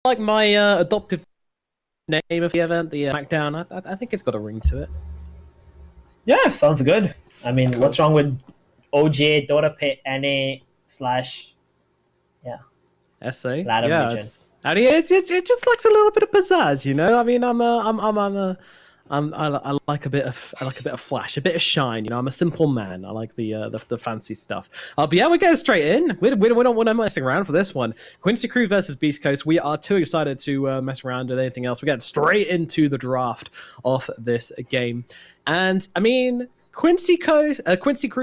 like my adoptive name of the event, the SmackDown. I think it's got a ring to it. Yeah, sounds good. I mean, Cool. what's wrong with OGA, DOTA, Pit, NA slash yeah, SA. LATAM Yeah, region? it's and it just lacks a little bit of pizzazz, you know. I mean, I like a bit of flash, a bit of shine. You know, I'm a simple man. I like the fancy stuff. But yeah, we're getting straight in. We don't want to messing around for this one. Quincy Crew versus Beast Coast. We are too excited to mess around with anything else. We're getting straight into the draft of this game, and I mean. Quincy Crew,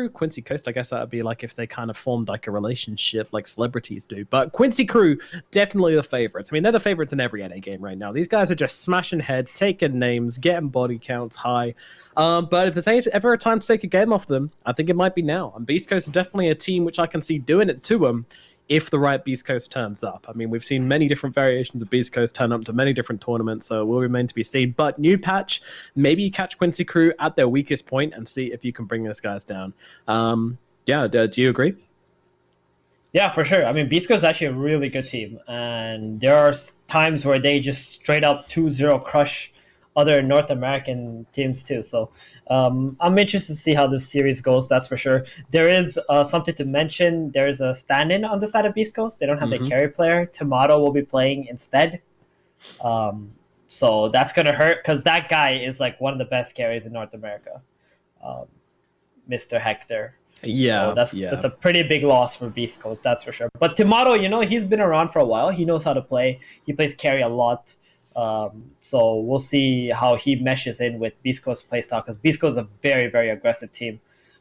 Quincy Coast. I guess that would be like if they kind of formed like a relationship, like celebrities do. But Quincy Crew, definitely the favorites. I mean, they're the favorites in every NA game right now. These guys are just smashing heads, taking names, getting body counts high. But if there's ever a time to take a game off them, I think it might be now. And Beast Coast are definitely a team which I can see doing it to them if the right Beast Coast turns up. I mean, we've seen many different variations of Beast Coast turn up to many different tournaments, so it will remain to be seen. But new patch, maybe you catch Quincy Crew at their weakest point and see if you can bring those guys down. Yeah, do you agree? Yeah, for sure. I mean, Beast Coast is actually a really good team, and there are times where they just straight up 2-0 crush other North American teams too. So I'm interested to see how this series goes. That's for sure. There is something to mention. There is a stand-in on the side of Beast Coast. They don't have their Mm-hmm. carry player. Tomato will be playing instead. Um, so that's gonna hurt because that guy is like one of the best carries in North America, um, Mr. Hector. So Yeah, that's yeah. a pretty big loss for Beast Coast, that's for sure. But Tomato, he's been around for a while. He knows how to play. He plays carry a lot. So we'll see how he meshes in with Beast Coast playstyle because Beast Coast is a very, very aggressive team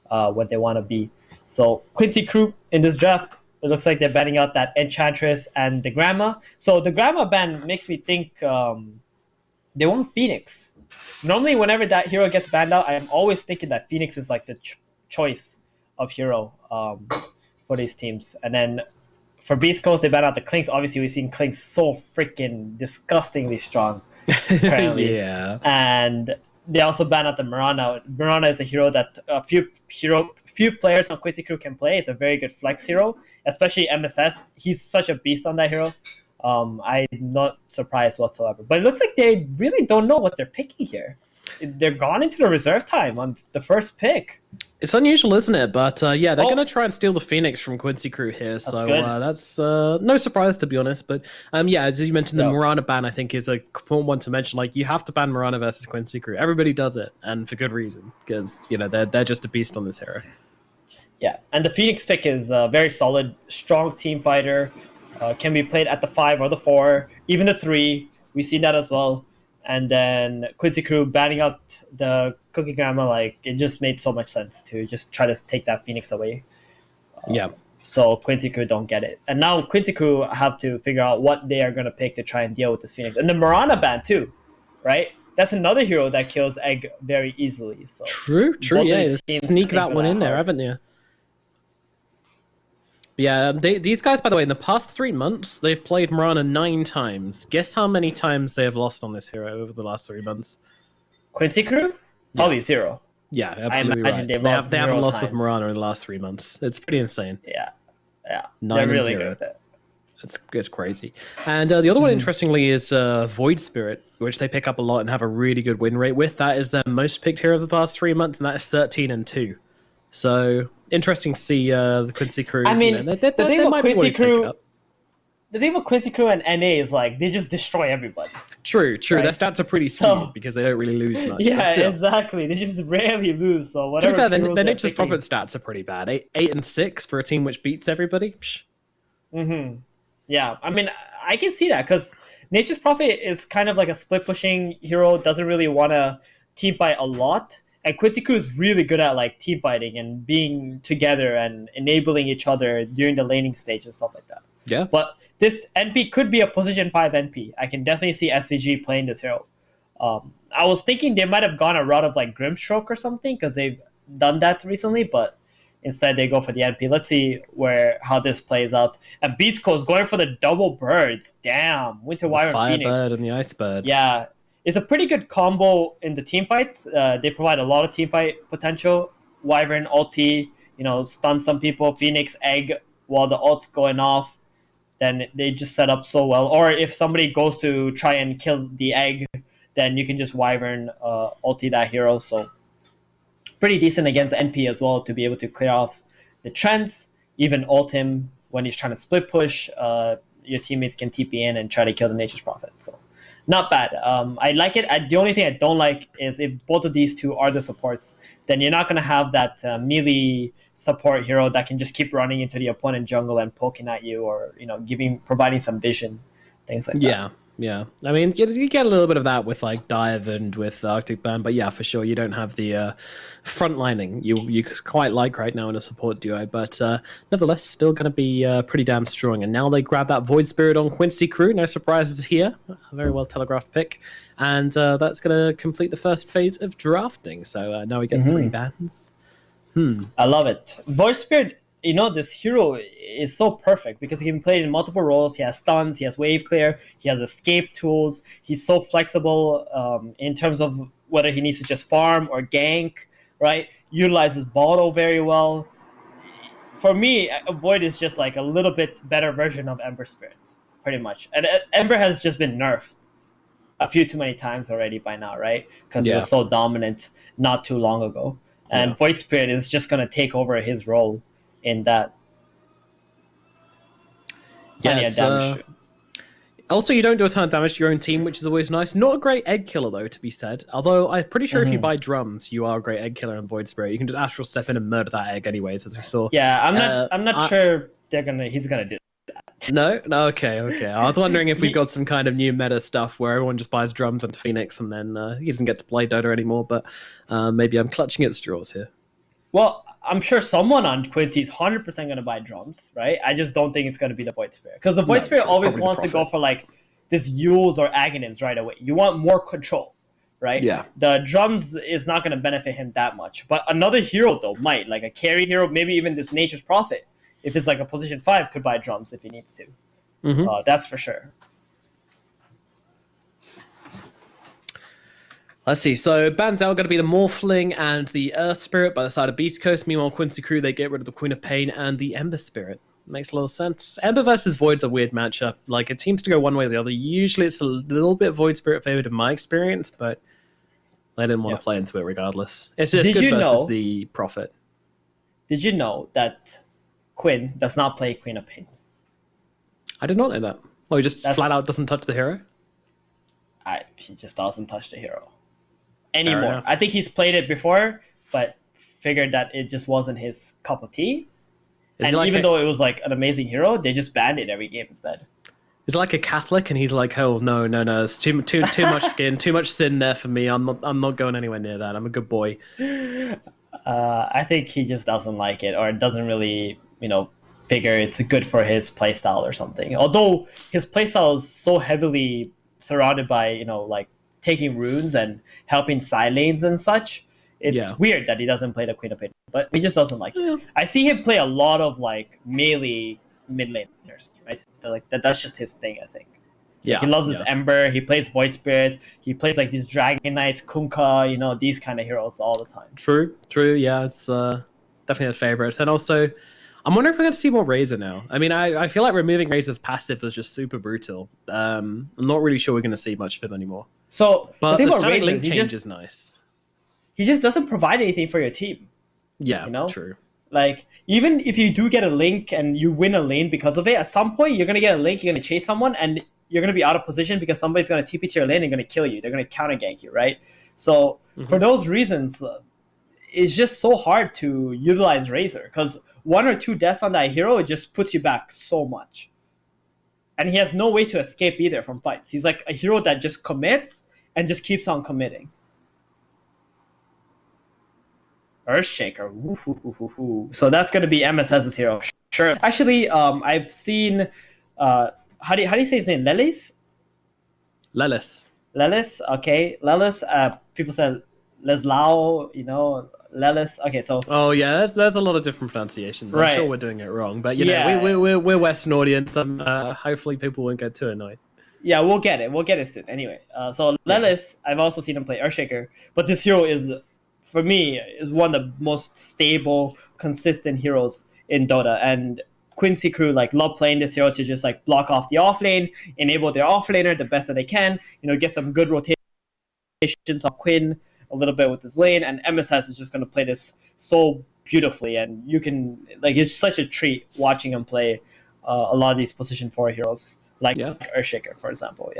when they want to be. So Quincy Crew in this draft, it looks like they're banning out that Enchantress and the Grandma. So the Grandma ban makes me think they want Phoenix. Normally, whenever that hero gets banned out, I'm always thinking that Phoenix is like the choice of hero for these teams. And then for Beast Coast, they ban out the Clinks. Obviously, we've seen Clinks so freaking disgustingly strong currently. Yeah. And they also ban out the Mirana. Mirana is a hero that few players on Quincy Crew can play. It's a very good flex hero, especially MSS. He's such a beast on that hero. I'm not surprised whatsoever. But it looks like they really don't know what they're picking here. They're gone into the reserve time on the first pick. It's unusual, isn't it? But yeah, they're going to Oh, try and steal the Phoenix from Quincy Crew here. that's So good. that's no surprise, to be honest. But yeah, as you mentioned, the Yep. Murana ban, I think, is a important one to mention. Like, you have to ban Murana versus Quincy Crew. Everybody does it, and for good reason, because, they're just a beast on this hero. Yeah, and the Phoenix pick is very solid, strong team fighter. Can be played at the 5 or the 4, even the 3. We've seen that as well. And then Quincy Crew banning out the Cookie Grandma, like it just made so much sense to just try to take that Phoenix away. Yeah. So Quincy Crew don't get it. And now Quincy Crew have to figure out what they are going to pick to try and deal with this Phoenix. And the Marana ban too, right? That's another hero that kills Egg very easily. So True, true. both of Yeah, these you teams sneak playing that for one that in there, hard. haven't you? Yeah, these guys, by the way, in the past 3 months, they've played Murana 9 times. Guess how many times they have lost on this hero over the last 3 months? Quincy Crew? Yeah. Probably 0. Yeah, I absolutely imagine right. they've lost They haven't zero lost with times. Murana in the last 3 months. It's pretty insane. Yeah, yeah, they're Nine and really good zero. with it. It's crazy. And the other one, Mm-hmm. interestingly, is Void Spirit, which they pick up a lot and have a really good win rate with. That is their most picked hero of the past 3 months, and that is 13-2. So interesting to see the Quincy Crew. I mean, the thing They about might be Quincy wanting to take it Crew, up. the thing about Quincy Crew and NA is like they just destroy everybody, True, true. Their right? stats are pretty skewed So because they don't really lose much. But yeah, still, exactly. They just rarely lose. So to be whatever fair, heroes their they're Nature's picking. Prophet stats are pretty bad. 8 and 6 for a team which beats everybody. Psh. Mm-hmm. Yeah, I mean, I can see that because Nature's Prophet is kind of like a split pushing hero. Doesn't really want to team fight a lot. And Quincy Crew is really good at like team fighting and being together and enabling each other during the laning stage and stuff like that. Yeah. But this NP could be a position 5 NP. I can definitely see SVG playing this hero. I was thinking they might have gone a route of like Grimstroke or something because they've done that recently, but instead they go for the NP. Let's see how this plays out. And Beast Coast going for the double birds. Damn, Winter The Wyvern Phoenix. Firebird and the Icebird. Yeah, it's a pretty good combo in the team fights. They provide a lot of team fight potential. Wyvern ulti, stun some people. Phoenix egg while the ult's going off. then they just set up so well. Or if somebody goes to try and kill the egg, then you can just Wyvern ulti that hero. So pretty decent against NP as well to be able to clear off the trends, even ult him when he's trying to split push. Your teammates can TP in and try to kill the Nature's Prophet. So not bad. I like it. The only thing I don't like is if both of these two are the supports, then you're not going to have that melee support hero that can just keep running into the opponent jungle and poking at you, or providing some vision, things like that. Yeah. I mean, you get a little bit of that with like Dive and with Arctic Burn, but yeah, for sure, you don't have the frontlining you quite like right now in a support duo. But nevertheless, still going to be pretty damn strong. And now they grab that Void Spirit on Quincy Crew. No surprises here. A very well telegraphed pick. And that's going to complete the first phase of drafting. So now we get 3 bans. I love it. Void Spirit, this hero is so perfect because he can play in multiple roles. He has stuns, he has wave clear, he has escape tools. He's so flexible in terms of whether he needs to just farm or gank, right? Utilizes Bottle very well. For me, Void is just like a little bit better version of Ember Spirit, pretty much. And Ember has just been nerfed a few too many times already by now, right? Because it was so dominant not too long ago. And Void Spirit is just going to take over his role in that. Also, you don't do a ton of damage to your own team, which is always nice. Not a great egg killer, though, to be said. Although I'm pretty sure if you buy drums, you are a great egg killer in Void Spirit. You can just astral step in and murder that egg, anyways, as we saw. Yeah, I'm not sure he's gonna do that. No, okay. I was wondering if we got some kind of new meta stuff where everyone just buys drums into Phoenix and then he doesn't get to play Dota anymore. But maybe I'm clutching at straws here. Well, I'm sure someone on Quincy is 100% going to buy drums, right? I just don't think it's going to be the Void Spirit. Because the Void Spirit always wants to go for like this Yules or Aghanims right away. You want more control, right? Yeah. The drums is not going to benefit him that much. But another hero, though, might. Like a carry hero, maybe even this Nature's Prophet, if it's like a position 5, could buy drums if he needs to. That's for sure. Let's see. So bans out going to be the Morphling and the Earth Spirit by the side of Beast Coast. Meanwhile, Quincy Crew, they get rid of the Queen of Pain and the Ember Spirit. Makes a lot of sense. Ember versus Void's a weird matchup. Like, it seems to go one way or the other. Usually it's a little bit Void Spirit favored in my experience, but I didn't want to play into it regardless. It's just good versus the Prophet. Did you know that Quinn does not play Queen of Pain? I did not know that. Oh, he just flat out doesn't touch the hero? He just doesn't touch the hero anymore. I think he's played it before, but figured that it just wasn't his cup of tea. And even though it was like an amazing hero, they just banned it every game instead. He's like a Catholic, and he's like, "Oh no, it's too much skin, too much sin there for me. I'm not going anywhere near that. I'm a good boy." I think he just doesn't like it, or doesn't really, figure it's good for his playstyle or something. Although his playstyle is so heavily surrounded by, like taking runes and helping side lanes and such, it's weird that he doesn't play the Queen of Pain, but he just doesn't like it. I see him play a lot of like melee mid laners, right? That's just his thing, I think. Yeah, he loves his Ember. He plays Void Spirit. He plays like these Dragon Knights, Kunkka, these kind of heroes all the time. True. Yeah, it's definitely a favorite. And also, I'm wondering if we're going to see more Razor now. I mean, I feel like removing Razor's passive was just super brutal. I'm not really sure we're going to see much of him anymore. So, but the static link change is nice. He just doesn't provide anything for your team. Yeah, true. Like, even if you do get a link and you win a lane because of it, at some point you're going to get a link, you're going to chase someone, and you're going to be out of position because somebody's going to TP to your lane and going to kill you. They're going to counter gank you, right? So, for those reasons, it's just so hard to utilize Razor, because 1 or 2 deaths on that hero, it just puts you back so much. And he has no way to escape either from fights. He's like a hero that just commits and just keeps on committing. Earthshaker. So that's going to be MSS's hero. Sure. Actually, I've seen... how do you say his name? Lelis? Lelis? Okay. Lelis. People said Leslao, Lelis. Okay, so... Oh, yeah, there's a lot of different pronunciations. I'm sure we're doing it wrong, but, we're Western audience, and hopefully people won't get too annoyed. Yeah, we'll get it. We'll get it soon. Anyway, so Lelis, I've also seen him play Earthshaker, but this hero is, for me, is one of the most stable, consistent heroes in Dota, and Quincy crew like love playing this hero to just like block off the off lane, enable their off laner the best that they can, get some good rotations on Quinn a little bit with his lane, and MSS is just going to play this so beautifully, and you can it's such a treat watching him play a lot of these position 4 heroes like Earthshaker, for example.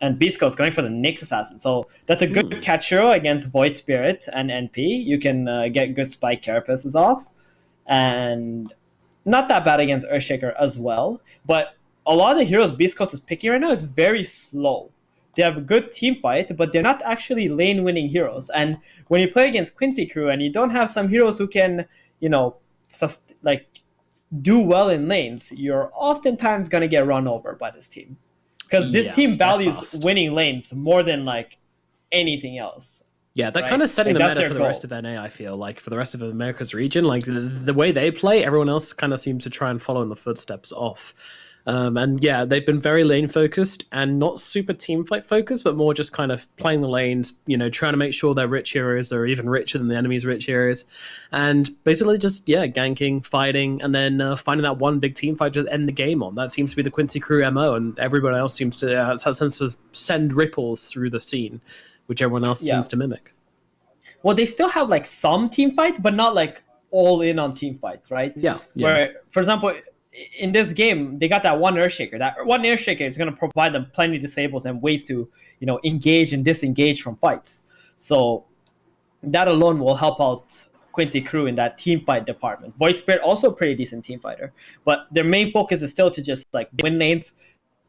And Beast Coast going for the Nyx Assassin. So that's a good catch hero against Void Spirit and NP. You can get good spike carapaces off. And not that bad against Earthshaker as well. But a lot of the heroes Beast Coast is picking right now is very slow. They have a good team fight, but they're not actually lane-winning heroes. And when you play against Quincy crew and you don't have some heroes who can, do well in lanes, you're oftentimes going to get run over by this team. Because this team values winning lanes more than anything else. Yeah, they're kind of setting the meta for the rest of NA, I feel like, for the rest of America's region. Like, the way they play, everyone else kind of seems to try and follow in the footsteps off. And yeah, they've been very lane focused and not super team fight focused, but more just kind of playing the lanes, trying to make sure their rich heroes are even richer than the enemy's rich heroes. And basically just, ganking, fighting, and then finding that one big team fight to end the game on. That seems to be the Quincy crew MO, and everyone else seems to have a sense to send ripples through the scene, which everyone else seems to mimic. Well, they still have some team fight, but not all in on team fight, right? Yeah. Where, for example, in this game, they got that one Earthshaker. That one Earthshaker is going to provide them plenty of disables and ways to, engage and disengage from fights. So that alone will help out Quincy crew in that team fight department. Void Spirit also a pretty decent team fighter, but their main focus is still to just win lanes,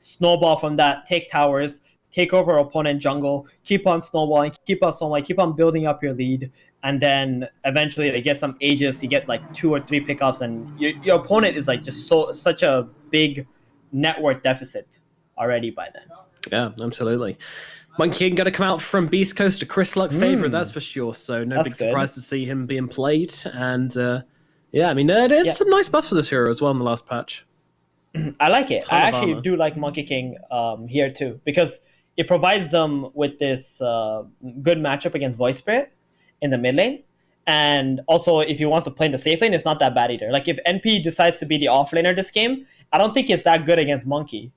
snowball from that, take towers, take over opponent jungle, keep on snowballing, keep on building up your lead, and then eventually they get some Aegis, you get 2 or 3 pickups, and your opponent is just such a big net worth deficit already by then. Yeah, absolutely. Monkey King going to come out from Beast Coast, a Chris Luck favorite, that's for sure. So no big surprise to see him being played. And there's some nice buffs for this hero as well in the last patch. I like it. I actually do like Monkey King here too, because it provides them with this good matchup against Voice Spirit in the mid lane. And also, if he wants to play in the safe lane, it's not that bad either. If NP decides to be the off laner this game, I don't think it's that good against Monkey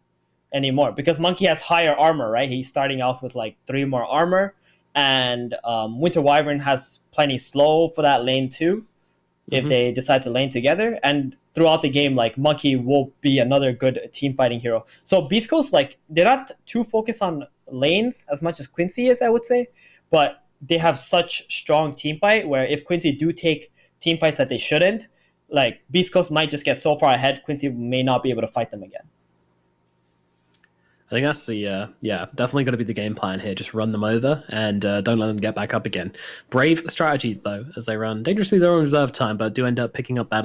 anymore, because Monkey has higher armor, right? He's starting off with 3 more armor, and Winter Wyvern has plenty slow for that lane too, if they decide to lane together. And throughout the game, Monkey will be another good team fighting hero. So Beast Coast, they're not too focused on lanes as much as Quincy is, I would say, but they have such strong team fight where if Quincy do take team fights that they shouldn't, Beast Coast might just get so far ahead, Quincy may not be able to fight them again. I think that's the, definitely going to be the game plan here. Just run them over and don't let them get back up again. Brave strategy, though, as they run. Dangerously, they're on reserve time, but do end up picking up that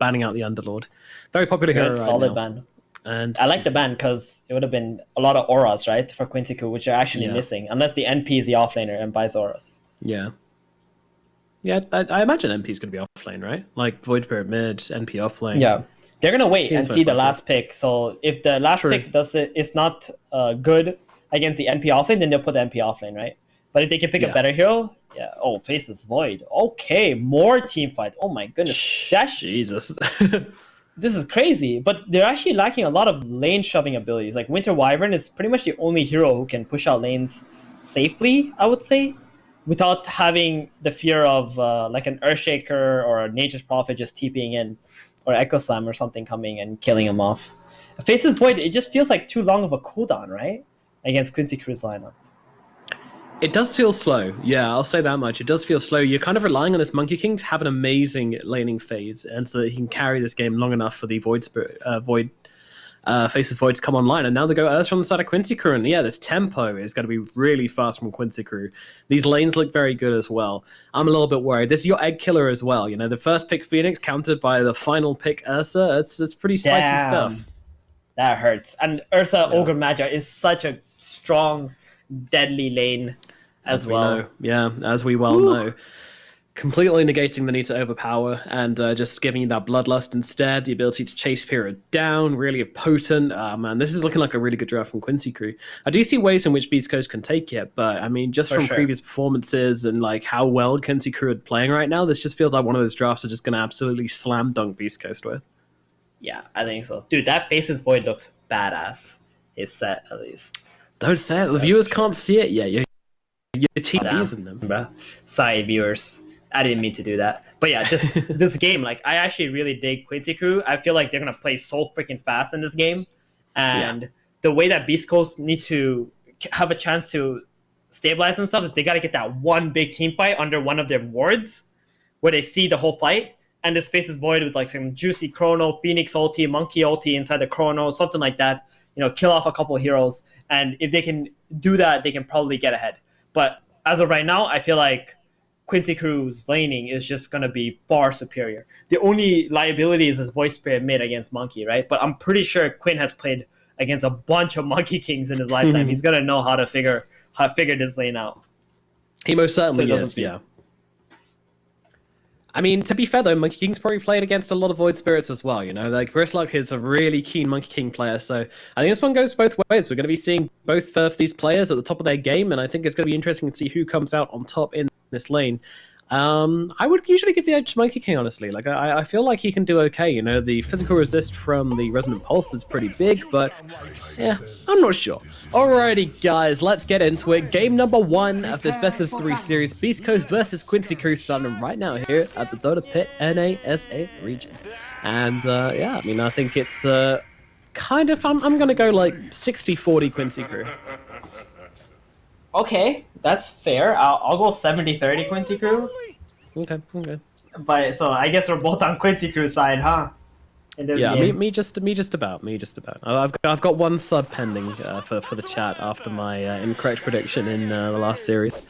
banning out the Underlord. Very popular hero right solid now. Ban. And I like the ban because it would have been a lot of auras, right, for Quincy crew, which are actually missing, unless the NP is the offlaner and buys auras. Yeah. Yeah, I imagine NP is going to be offlane, right? Void Spirit mid, NP offlane. Yeah. They're going to wait and see the last pick. So if the last pick is not good against the NP offlane, then they'll put the NP offlane, right? But if they can pick a better hero, faces Void. Okay, more team fight. Oh my goodness. Jesus. This is crazy. But they're actually lacking a lot of lane shoving abilities. Winter Wyvern is pretty much the only hero who can push out lanes safely, I would say, without having the fear of an Earthshaker or a Nature's Prophet just TPing in, or Echo Slam or something coming and killing him off. Faces Void, it just feels like too long of a cooldown, right? Against Quincy crew's lineup. It does feel slow. Yeah, I'll say that much. It does feel slow. You're kind of relying on this Monkey King to have an amazing laning phase, and so that he can carry this game long enough for the Face of Void to come online. And now they go Earth from the side of Quincy crew, and this tempo is going to be really fast from Quincy crew. These lanes look very good as well. I'm a little bit worried. This is your egg killer as well. The first pick Phoenix countered by the final pick Ursa. It's pretty spicy stuff. That hurts. And Ursa Ogre Magi is such a strong, deadly lane as well. As we well know. Completely negating the need to overpower and just giving you that bloodlust instead, the ability to chase Spirit down, really potent. Man, this is looking like a really good draft from Quincy crew. I do see ways in which Beast Coast can take it, but I mean, just from previous performances and how well Quincy crew are playing right now, this just feels like one of those drafts are just going to absolutely slam dunk Beast Coast with. Yeah, I think so. Dude, that Faces Void looks badass. His set, at least. Don't say it. The That's viewers for sure. can't see it yet. Your TV's Damn, in them. bro. Sorry, viewers. I didn't mean to do that. But yeah, this game, like, I actually really dig Quincy Crew. I feel like they're gonna play so freaking fast in this game, and the way that Beast Coast need to have a chance to stabilize themselves is they got to get that one big team fight under one of their wards, where they see the whole fight, and this Faces Void with like some juicy Chrono, Phoenix ulti, Monkey ulti inside the Chrono, something like that. You know, kill off a couple of heroes, and if they can do that, they can probably get ahead. But as of right now, I feel like Quincy Crew's laning is just going to be far superior. The only liability is his voice spirit mid against Monkey, right? But I'm pretty sure Quinn has played against a bunch of Monkey Kings in his lifetime. He's going to know how to figure this lane out. He most certainly is, yeah. I mean, to be fair though, Monkey King's probably played against a lot of Void Spirits as well, you know? Like, Grislock is a really keen Monkey King player, so I think this one goes both ways. We're going to be seeing both of these players at the top of their game, and I think it's going to be interesting to see who comes out on top in this lane. I would usually give the edge to Monkey King, honestly. Like, I feel like he can do okay, you know? The physical resist from the Resonant Pulse is pretty big, but yeah, I'm not sure. Alrighty, guys, let's get into it. Game number 1 of this best of 3 series, Beast Coast versus Quincy Crew, starting right now here at the Dota Pit NASA region. And yeah, I mean, I think it's kind of, I'm going to go like 60-40 Quincy Crew. Okay, that's fair. I'll go 70-30 Quincy Crew. Okay. But so I guess we're both on Quincy Crew's side, huh? Yeah, me just about. I've got one sub pending for the chat after my incorrect prediction in the last series.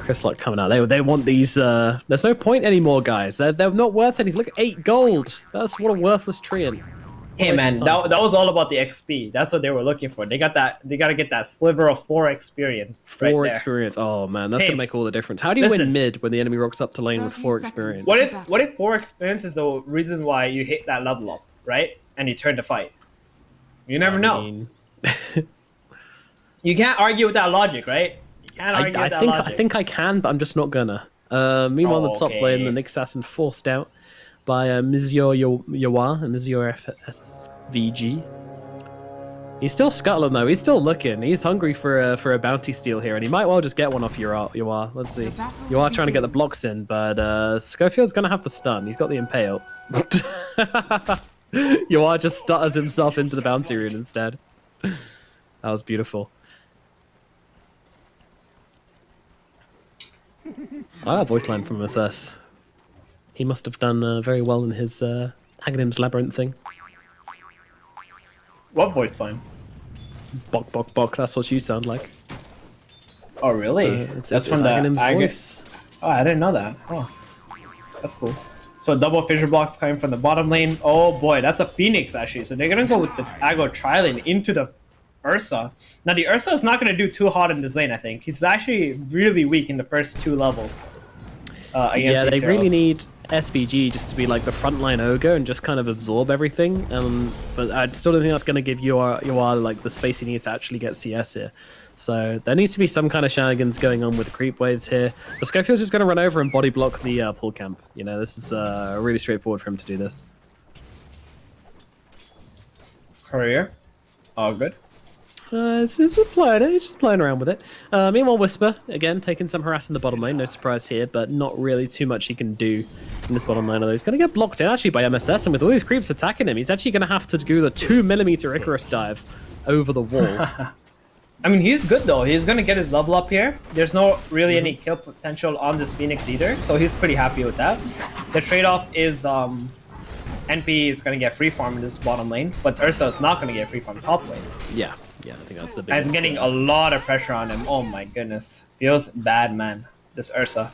Chris Luck coming out. They want these. There's no point anymore, guys. They're not worth anything. Look, 8 gold. That's what a worthless treant. Hey man, that was all about the XP. That's what they were looking for. They got that. They got to get that sliver of 4 experience. 4 experience. Oh man, that's gonna make all the difference. How do you win mid when the enemy rocks up to lane with 4 experience? What if 4 experience is the reason why you hit that level up, right? And you turn to fight. You never know. You can't argue with that logic, right? You can't argue with that logic. I think I can, but I'm just not gonna. Meanwhile, on the top lane, the Nick Assassin forced out by Mizyor Yawa and Mizyor FSVG. He's still scuttling though. He's still looking. He's hungry for a bounty steal here, and he might well just get one off Yawa. Let's see. Yawa trying to get the blocks in, but Schofield's gonna have the stun. He's got the impale. Yawa just stutters himself into the bounty rune instead. That was beautiful. Ah, voice line from SS. He must have done very well in his Hagadim's Labyrinth thing. What voice line? Bok, bok, bok. That's what you sound like. Oh, really? That's from Hagadim's the voice. Oh, I didn't know that. Oh, that's cool. So double fissure blocks coming from the bottom lane. Oh boy, that's a Phoenix actually. So they're gonna go with the aggro tri-lane into the Ursa. Now the Ursa is not gonna do too hot in this lane. I think he's actually really weak in the first 2 levels. Yeah, they really need SVG just to be like the frontline ogre and just kind of absorb everything. But I still don't think that's going to give you like the space he needs to actually get CS here. So there needs to be some kind of shenanigans going on with the creep waves here. But Schofield's just going to run over and body block the pull camp. You know, this is really straightforward for him to do this. Career, all good. It's just playing it. He's just playing around with it. Meanwhile, Whisper, again, taking some harass in the bottom lane. No surprise here, but not really too much he can do in this bottom lane. Although he's going to get blocked in, actually, by MSS. And with all these creeps attacking him, he's actually going to have to do the 2mm Icarus dive over the wall. I mean, he's good, though. He's going to get his level up here. There's no really any kill potential on this Phoenix either, so he's pretty happy with that. The trade-off is NP is going to get free farm in this bottom lane, but Ursa is not going to get free farm top lane. Yeah, I think that's the biggest. I'm getting a lot of pressure on him. Oh my goodness. Feels bad, man. This Ursa.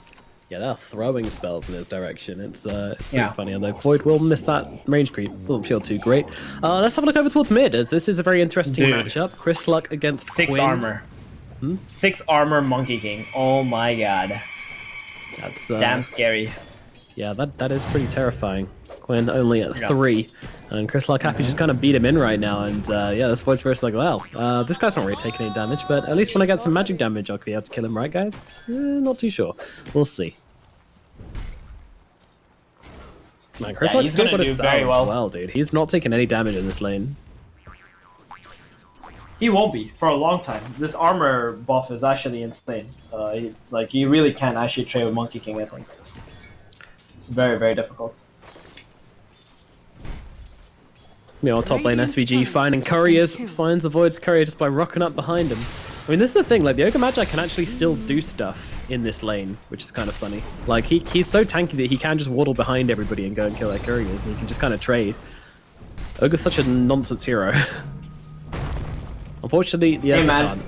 Yeah, they're throwing spells in his direction. It's pretty funny. Although Void will miss that range creep. Doesn't feel too great. Let's have a look over towards mid, as this is a very interesting matchup. Chris Luck against 6 Quinn. armor. 6 armor Monkey King. Oh my god. That's damn scary. Yeah, that is pretty terrifying. Quinn only at 3. And Chris Luck happy just kind of beat him in right now. And yeah, this Void's first like, well, this guy's not really taking any damage, but at least when I get some magic damage, I'll be able to kill him, right, guys? Not too sure. We'll see. Man, Chris Yeah, Luck's he's still gonna got do his very as well. well, dude. He's not taking any damage in this lane. He won't be for a long time. This armor buff is actually insane. You really can't actually trade with Monkey King, I think. It's very, very difficult. You know, top lane SVG finding couriers, finds avoids courier just by rocking up behind him. I mean, this is the thing, like, the Ogre Magi can actually still do stuff in this lane, which is kind of funny. Like, he's so tanky that he can just waddle behind everybody and go and kill their couriers, and he can just kind of trade. Ogre's such a nonsense hero. Unfortunately, the man.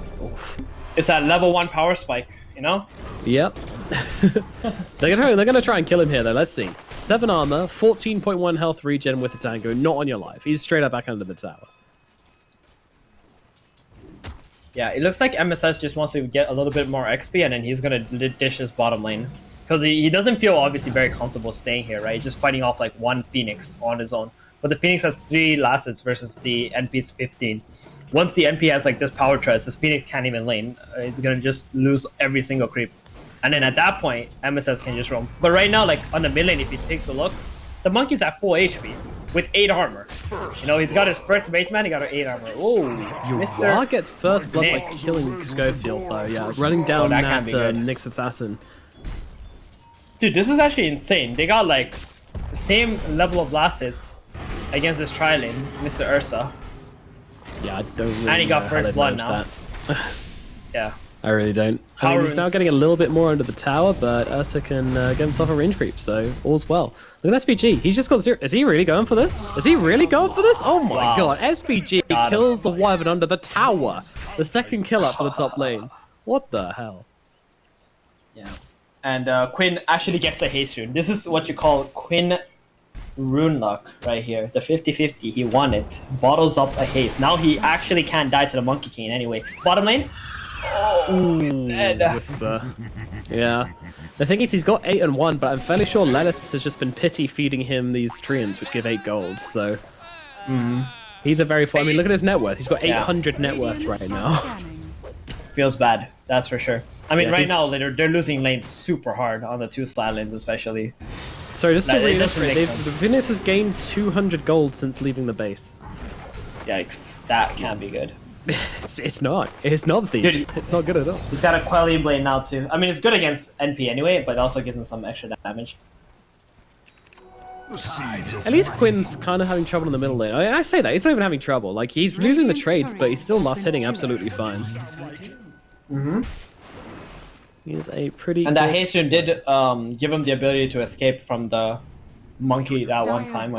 It's that level 1 power spike, you know? Yep. they're gonna try and kill him here though. Let's see. 7 armor, 14.1 health regen with the tango, not on your life. He's straight up back under the tower. Yeah, it looks like MSS just wants to get a little bit more XP and then he's gonna dish his bottom lane. Because he doesn't feel obviously very comfortable staying here, right? Just fighting off like 1 Phoenix on his own. But the Phoenix has 3 lasses versus the NP's 15. Once the NP has like this power trust, this Phoenix can't even lane. It's gonna just lose every single creep. And then at that point, MSS can just roam. But right now, like on the mid lane, if he takes a look, the monkey's at full HP with 8 armor. You know, he's got his first base man, he got 8 armor. Oh, Mr. gets first blood by killing Schofield though, yeah. Running down that Nick's assassin. Dude, this is actually insane. They got like the same level of lasses against this tri-lane, Mr. Ursa. Yeah, I don't really and he got first blood now. Yeah. I really don't. I mean, he's now getting a little bit more under the tower, but Ursa can get himself a range creep, so all's well. Look at SPG. He's just got 0. Is he really going for this? Is he really going for this? Oh my god. SPG kills the Wyvern under the tower. The second kill up for the top lane. What the hell? Yeah. And Quinn actually gets a haste rune. This is what you call Quinn rune luck right here. The 50-50. He won it. Bottles up a haste. Now he actually can't die to the Monkey King anyway. Bottom lane. Oh, Whisper. Yeah. The thing is, he's got 8 and 1, but I'm fairly sure Lilith has just been pity feeding him these treants, which give 8 gold, so... He's a very... I mean, look at his net worth. He's got 800 net worth right now. Feels bad, that's for sure. I mean, right now, they're losing lanes super hard on the 2 slide lanes, especially. Sorry, just to reiterate, the Venus has gained 200 gold since leaving the base. Yikes, that can't be good. It's not. It's not, Thief. Dude, it's not good at all. He's got a Quelly Blade now, too. I mean, it's good against NP anyway, but it also gives him some extra damage. At least Quinn's kind of having trouble in the middle lane. I say that. He's not even having trouble. Like, he's losing the trades, but he's still last hitting absolutely fine. He's a pretty... And that haste rune did give him the ability to escape from the monkey that one time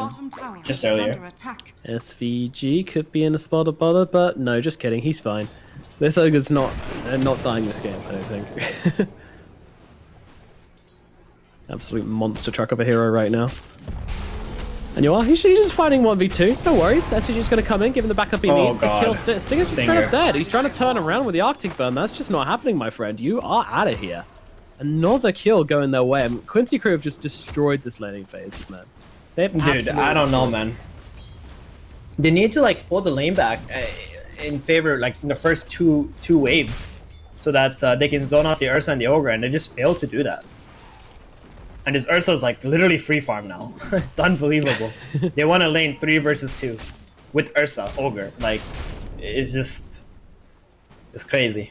just earlier. SVG could be in a spot of bother, but no, just kidding. He's fine. This ogre's not dying this game, I don't think. Absolute monster truck of a hero right now. And you are? He's just fighting 1v2. No worries. SVG's going to come in, give him the backup he needs to kill Stinger's just straight up dead. He's trying to turn around with the Arctic Burn. That's just not happening, my friend. You are out of here. Another kill going their way. Quincy crew have just destroyed this laning phase, man. Dude, I don't know, man. They need to like pull the lane back in favor, like in the first two waves, so that they can zone out the Ursa and the Ogre, and they just failed to do that. And this Ursa is like literally free farm now. It's unbelievable. They want to lane 3 versus 2 with Ursa, Ogre. Like, it's crazy.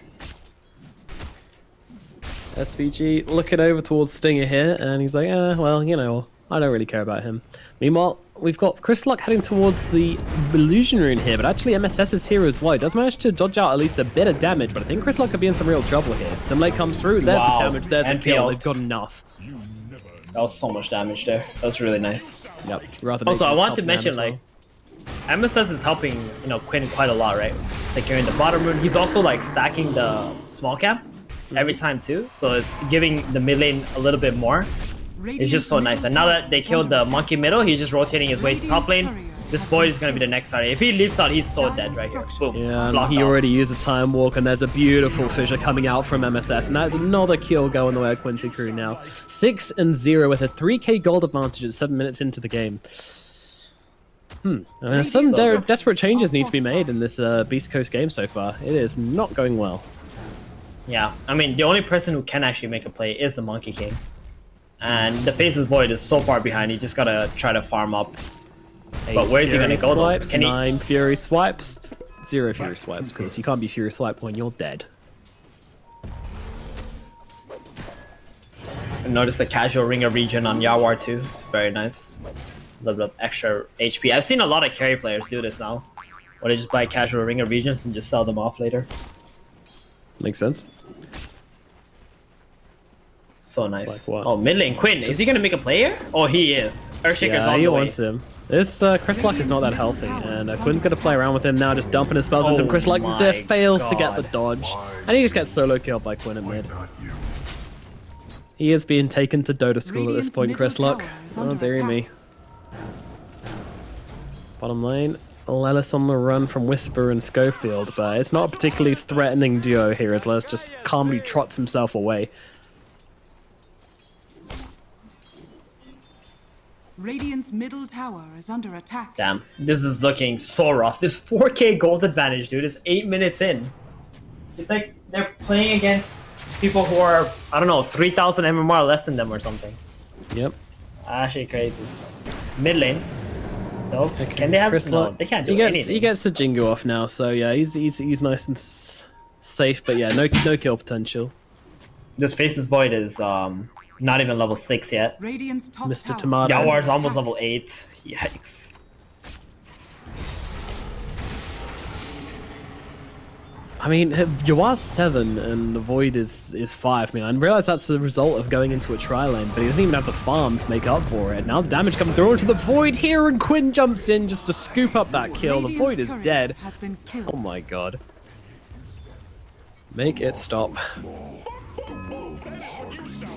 SVG looking over towards Stinger here, and he's like, well, you know, I don't really care about him. Meanwhile, we've got Chris Luck heading towards the Illusion Rune here, but actually MSS is here as well. He does manage to dodge out at least a bit of damage, but I think Chris Luck could be in some real trouble here. Simulate comes through, there's the damage, there's the kill, they've got enough. That was so much damage there. That was really nice. Yep. Also, I want to mention, like, MSS is helping, you know, Quinn quite a lot, right? Securing the bottom rune. He's also, like, stacking the small cap every time, too. So it's giving the mid lane a little bit more. It's just so nice. And now that they killed the monkey middle, he's just rotating his way to top lane. This Void is going to be the next target. If he leaps out, he's so dead right here. Boom. Yeah, he already used a Time Walk, and there's a beautiful fissure coming out from MSS, and that's another kill going the way of Quincy crew now. 6-0 with a 3k gold advantage at 7 minutes into the game. Some desperate changes need to be made in this Beast Coast game so far. It is not going well. Yeah, I mean, the only person who can actually make a play is the Monkey King. And the Faceless Void is so far behind, he just gotta try to farm up. But where is he gonna go though? Can 9 Fury swipes, 0 Fury swipes, because you can't be Fury swiped when you're dead. Notice the casual ringer region on Yawar too. It's very nice. A little bit of extra HP. I've seen a lot of carry players do this now. Where they just buy casual ringer regions and just sell them off later. Makes sense. So nice. Like oh, mid lane Quinn. Is he gonna make a play here? Oh, he is. Earthshaker's on he the way. wants him. This Chris Luck is not that healthy, and Quinn's gonna play around with him now, just dumping his spells into him. Chris Luck fails to get the dodge, and he just gets solo killed by Quinn in mid. He is being taken to Dota school at this point, Chris Luck. Oh dearie me. Bottom lane, Lelis on the run from Whisper and Schofield, but it's not a particularly threatening duo here as Lelis just calmly trots himself away. Radiant's middle tower is under attack. Damn, this is looking so rough. This 4K gold advantage, dude, is 8 minutes in. It's like they're playing against people who are, I don't know, 3,000 MMR less than them or something. Yep. Actually crazy. Mid lane. No, okay. Can they have? Chris no, Luck, they can't do he anything. gets the Jingo off now, so yeah, he's nice and safe, but yeah, no kill potential. This Faceless Void is not even level 6 yet. Radiant's top Mr. Tomato. Yawar's almost level 8. Yikes. I mean, Yawar's 7 and the Void is 5. I mean, I realize that's the result of going into a tri-lane, but he doesn't even have the farm to make up for it. Now the damage coming through into the Void here, and Quinn jumps in just to scoop up that kill. The Void is dead. Oh my god. Make it stop.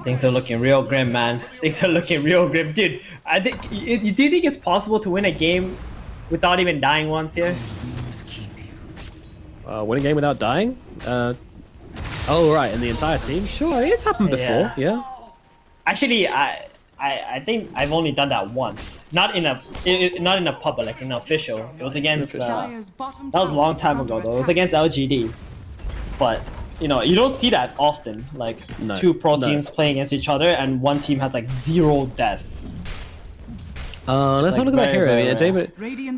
Things are looking real grim, man. Things are looking real grim. Dude, I think, do you think it's possible to win a game without even dying once here? Win a game without dying? Oh, right, and the entire team? Sure, it's happened before, yeah. Actually, I think I've only done that once. Not in a pub, but like in an official. It was against, that was a long time ago though. It was against LGD. But, you know, you don't see that often. Like, two pro teams playing against each other and one team has like 0 deaths. Let's not look at that hero. It's able.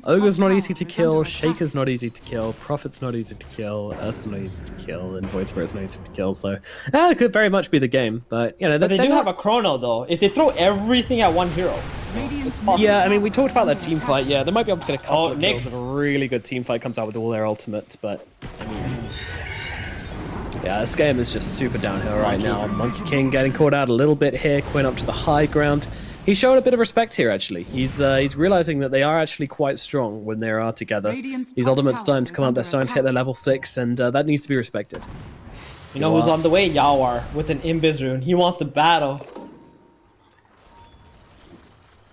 Ogre's not easy to kill, attack. Shaker's not easy to kill, Prophet's not easy to kill, Earth's not easy to kill, and Void Spirit's not easy to kill, so it could very much be the game, but you know, they do have a chrono though. If they throw everything at one hero, it's possible. Yeah, I mean, we talked about that team fight, yeah, they might be able to get a couple of kills if a really good team fight comes out with all their ultimates, but I mean, yeah, this game is just super downhill right now. Monkey King getting caught out a little bit here, Quinn up to the high ground. He showed a bit of respect here, actually. He's realizing that they are actually quite strong when they are together. These ultimates starting to come up, they're starting to hit their level 6, and that needs to be respected. You know who's on the way? Yawar with an Invis rune. He wants to battle.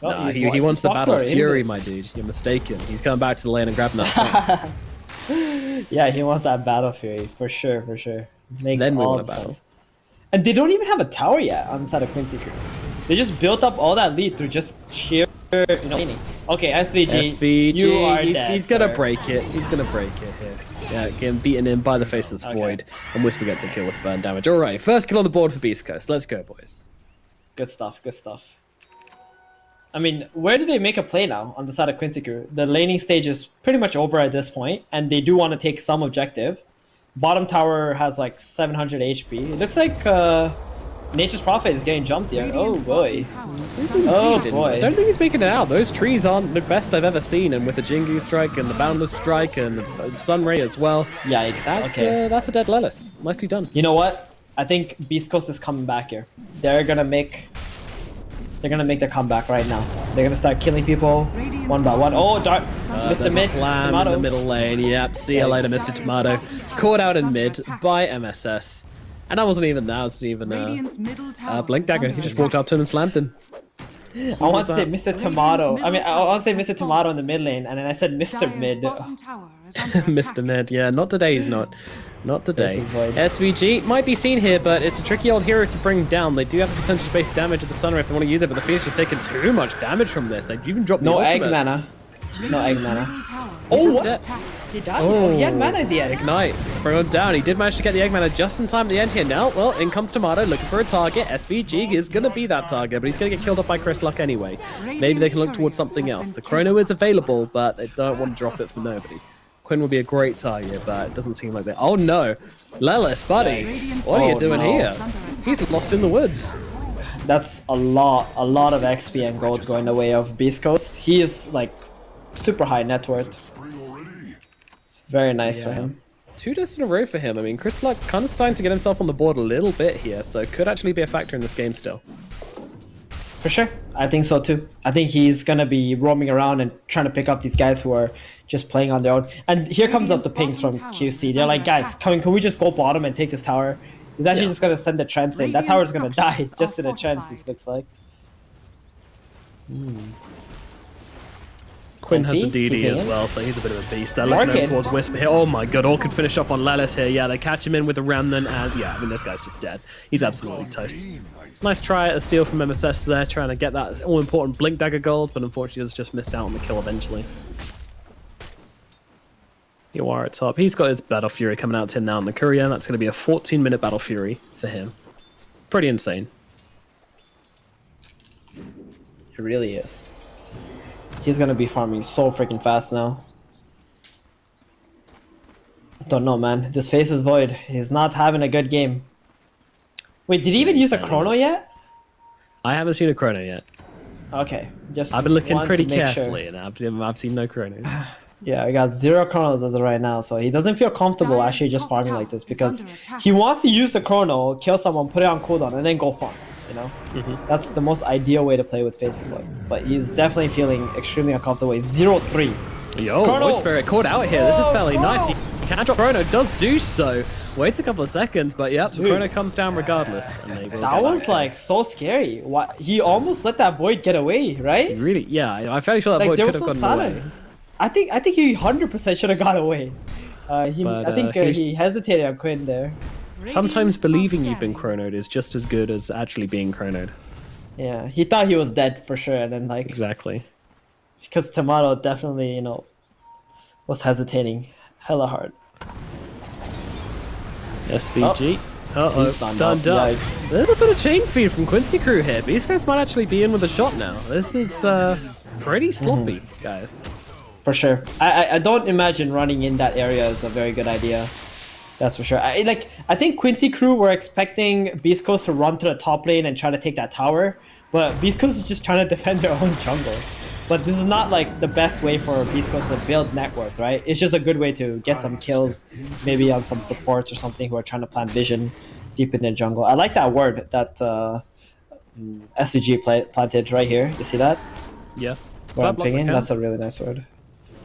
Nah, he wants to battle Fury, my dude. You're mistaken. He's coming back to the lane and grabbing that fight. Yeah, he wants that battle Fury, for sure, for sure. Makes then we all want to battle. sense. And they don't even have a tower yet on the side of Quincy crew. They just built up all that lead through just sheer, you know, laning. Okay, SVG, you are dead, he's gonna break it. He's gonna break it here. Yeah, getting beaten in by the Faceless Void, and Whisper gets the kill with burn damage. All right, first kill on the board for Beast Coast. Let's go, boys. Good stuff, good stuff. I mean, where do they make a play now on the side of Quincy crew? The laning stage is pretty much over at this point, and they do want to take some objective. Bottom tower has like 700 HP. It looks like Nature's Prophet is getting jumped here. Oh boy. Oh boy. I don't think he's making it out. Those trees aren't the best I've ever seen, and with the Jingu strike and the Boundless strike and the Sunray as well. Yikes. That's a dead Lelis. Nicely done. You know what? I think Beast Coast is coming back here. They're gonna make their comeback right now. They're gonna start killing people one by one. Oh, dark. Mr. Mid. Slam Tomato. in the middle lane. Yep. See you later, Mr. Tomato. Caught out in mid by MSS. And that wasn't even Blink Dagger. He just walked up to him and slammed him. I want to say Mr. Tomato. I mean, I want to say Mr. Tomato in the mid lane, and then I said Mr. Mid. Mr. Mid, yeah, not today. He's not. Not today. SVG might be seen here, but it's a tricky old hero to bring down. They do have a percentage-based damage at the Sunray if they want to use it, but the Phoenix are taking too much damage from this. They even dropped the ultimate. Egg mana. No egg mana. Middle tower Oh, is just under dead. attack. He died. Oh, he had mana at the end. Ignite. Bring him down. He did manage to get the egg mana just in time at the end here. Now, well, in comes Tomato looking for a target. SVG is going to be that target, but he's going to get killed off by Chris Luck anyway. Maybe they can look towards something else. The Chrono is available, but they don't want to drop it for nobody. Quinn would be a great target, but it doesn't seem like they... Oh, no. Lelis, buddy. What are you doing here? He's lost in the woods. That's a lot of XP and gold going the way of Beast Coast. He is like super high net worth. It's very nice for him. 2 deaths in a row for him. I mean, Chris Luck kind of starting to get himself on the board a little bit here, so could actually be a factor in this game still. For sure. I think so too. I think he's going to be roaming around and trying to pick up these guys who are just playing on their own. And here comes up the pings from QC. They're like, guys, can we just go bottom and take this tower? He's actually just going to send the trance in. That tower's going to die just in a trance, it looks like. Quinn has a DD as well, so he's a bit of a beast. They're looking over towards Whisper here. Oh my god, all could finish off on Lelis here. Yeah, they catch him in with the Remnant, and yeah, I mean, this guy's just dead. He's absolutely toast. Nice try at a steal from MSS there, trying to get that all-important Blink Dagger gold, but unfortunately has just missed out on the kill eventually. You are at top. He's got his Battle Fury coming out to him now in the Courier. That's going to be a 14-minute Battle Fury for him. Pretty insane. It really is. He's going to be farming so freaking fast now. Don't know, man. This face is void. He's not having a good game. Wait, did he even use a Chrono yet? I haven't seen a Chrono yet. Okay. Just I've been looking pretty to make carefully, sure. and I've seen no Chrono. Yeah, I got 0 Chronos as of right now, so he doesn't feel comfortable actually just farming like this because he wants to use the Chrono, kill someone, put it on cooldown, and then go farm, you know? That's the most ideal way to play with faces like. But he's definitely feeling extremely uncomfortable. He's 0-3. Yo, Void Spirit caught out here. This is fairly nice. He can drop Chrono, does do so. Waits a couple of seconds, but yep, the Chrono comes down regardless. And they will that was like so scary. What? He almost let that Void get away, right? Really? Yeah, I'm fairly sure that Void could have gotten away. I think he 100% should have got away. I think he hesitated on Quinn there. Sometimes believing you've been chronoed is just as good as actually being chronoed. Yeah, he thought he was dead for sure, and then like exactly because Tomato definitely was hesitating hella hard. SVG. Stunned up. Yikes. There's a bit of chain feed from Quincy crew here. These guys might actually be in with a shot now. This is pretty sloppy, guys. For sure. I don't imagine running in that area is a very good idea. That's for sure. I think Quincy crew were expecting Beast Coast to run to the top lane and try to take that tower, but Beast Coast is just trying to defend their own jungle. But this is not like the best way for Beast Coast to build net worth, right? It's just a good way to get some kills, maybe on some supports or something who are trying to plant vision deep in their jungle. I like that word that SVG planted right here. You see that? Yeah. Where I'm pinging? That's a really nice word.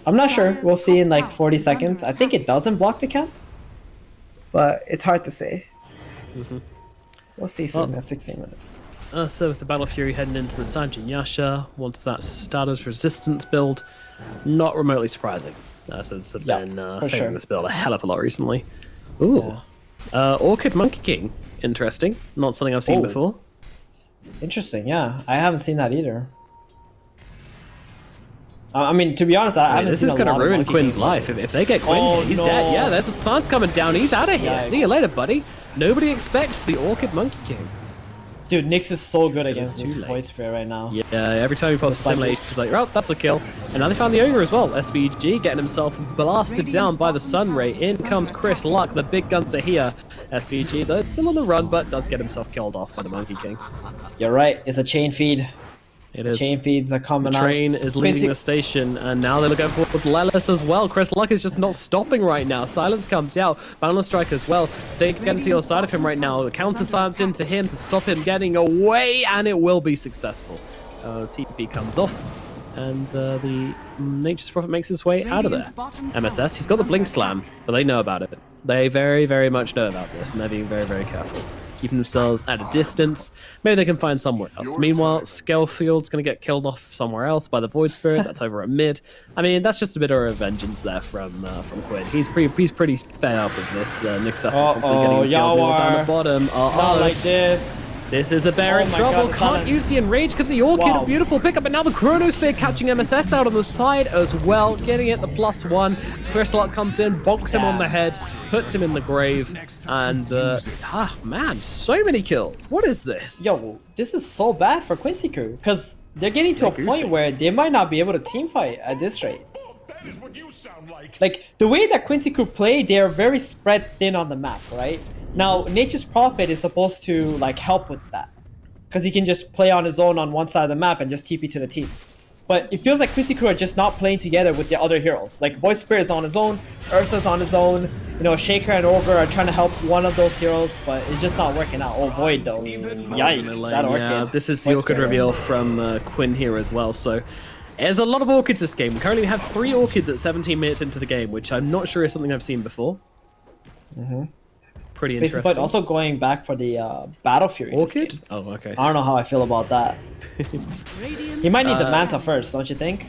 I'm not sure. We'll see in like 40 seconds. I think it doesn't block the camp, but it's hard to say. We'll see soon at 16 minutes. So with the Battle Fury heading into the Sanjin Yasha, once that Stardust Resistance build, not remotely surprising. Since I've been favoring this build a hell of a lot recently. Ooh. Orchid Monkey King. Interesting. Not something I've seen before. Interesting, yeah. I haven't seen that either. I mean, to be honest, I haven't this seen is going to ruin Quinn's life. If they get Quinn, he's dead. Yeah, there's the sun's coming down. He's out of here. Yikes. See you later, buddy. Nobody expects the Orchid Monkey King. Dude, Nyx is so good against this Void Spirit right now. Yeah, every time he posts a simulation, he's like, oh, that's a kill. And now they found the Ogre as well. SVG getting himself blasted down by the Sun Ray. In comes Chris Luck. The big guns are here. SVG, though, still on the run, but does get himself killed off by the Monkey King. You're right. It's a chain feed. It is. Chain feeds are coming out. The train is leaving the station, and now they're looking towards Lelis as well. Chris Luck is just not stopping right now. Silence comes out. Boundless Strike as well. Stay getting to the other side of him right now. The counter silence into him to stop him getting away, and it will be successful. TP comes off, and the Nature's Prophet makes his way out of there. MSS, he's got the Blink Slam, but they know about it. They very, very much know about this, and they're being very, very careful. Keeping themselves at a distance. Maybe they can find somewhere else. Meanwhile, Scalefield's going to get killed off somewhere else by the Void Spirit. That's over at mid. I mean, that's just a bit of a vengeance there from Quinn. He's pretty fed up with this. Nick Sesson constantly getting killed down the bottom. Not like this. This is a bear in Oh my trouble. God, Can't balance. use the Enrage because the Orchid. Wow. A beautiful pickup, but now the Chronosphere catching MSS out on the side as well, getting it the +1. Crystal comes in, bonks him on the head, puts him in the grave, and man, so many kills. What is this? Yo, this is so bad for Quincy crew because they're getting to a point where they might not be able to team fight at this rate. Like the way that Quincy crew play, they are very spread thin on the map, right? Now, Nature's Prophet is supposed to like help with that because he can just play on his own on one side of the map and just TP to the team. But it feels like Quincy crew are just not playing together with the other heroes. Like Void Spirit is on his own, Ursa's on his own. You know, Shaker and Ogre are trying to help one of those heroes, but it's just not working out. Oh, Void though, yikes! That Orchid. Yeah, this is the Void Orchid Spirit. reveal from Quinn here as well. So there's a lot of Orchids this game. We currently have 3 Orchids at 17 minutes into the game, which I'm not sure is something I've seen before. Pretty interesting. But also going back for the Battle Fury. this Orchid? game. Oh, okay. I don't know how I feel about that. He might need the Manta first, don't you think?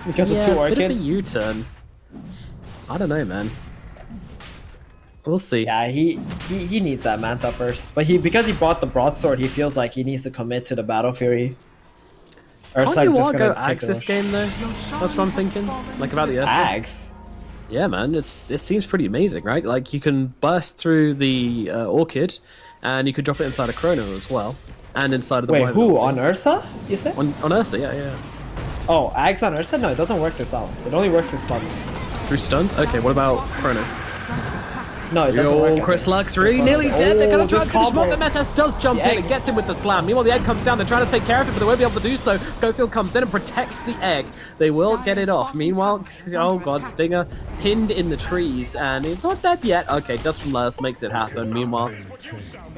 Because of 2 Bit of Orchids. a U-turn. I don't know, man. We'll see. Yeah, he needs that Manta first. But because he brought the broadsword, he feels like he needs to commit to the Battle Fury. Can't Ursa you just all gonna go take Axe the this rush. game though? That's what I'm thinking. Like about the Ursa. Axe? Yeah, man. It seems pretty amazing, right? Like you can burst through the Orchid, and you can drop it inside a Chrono as well, and inside of the. Wait, Wyvern who? ulti. On Ursa? You said? On Ursa, yeah. Oh, Axe on Ursa? No, it doesn't work through silence. It only works through stuns. Through stuns? Okay, what about Chrono? No, it doesn't work. I Chris think. Lux really nearly dead. They're going to try this to finish him off. combo. MSS does jump The in egg. and gets him with the slam. Meanwhile, the egg comes down. They're trying to take care of it, but they won't be able to do so. Schofield comes in and protects the egg. They will get it off. Meanwhile, oh god, Stinger pinned in the trees, and it's not dead yet. Okay, Dust from Last makes it happen. Meanwhile,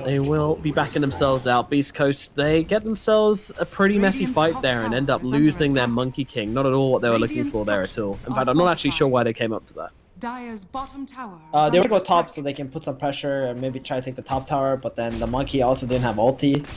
they will be backing themselves out. Beast Coast, they get themselves a pretty messy fight there and end up losing their Monkey King. Not at all what they were looking for there at all. In fact, I'm not actually sure why they came up to that. Dire's bottom tower. They would go top so they can put some pressure and maybe try to take the top tower, but then the Monkey also didn't have ulti.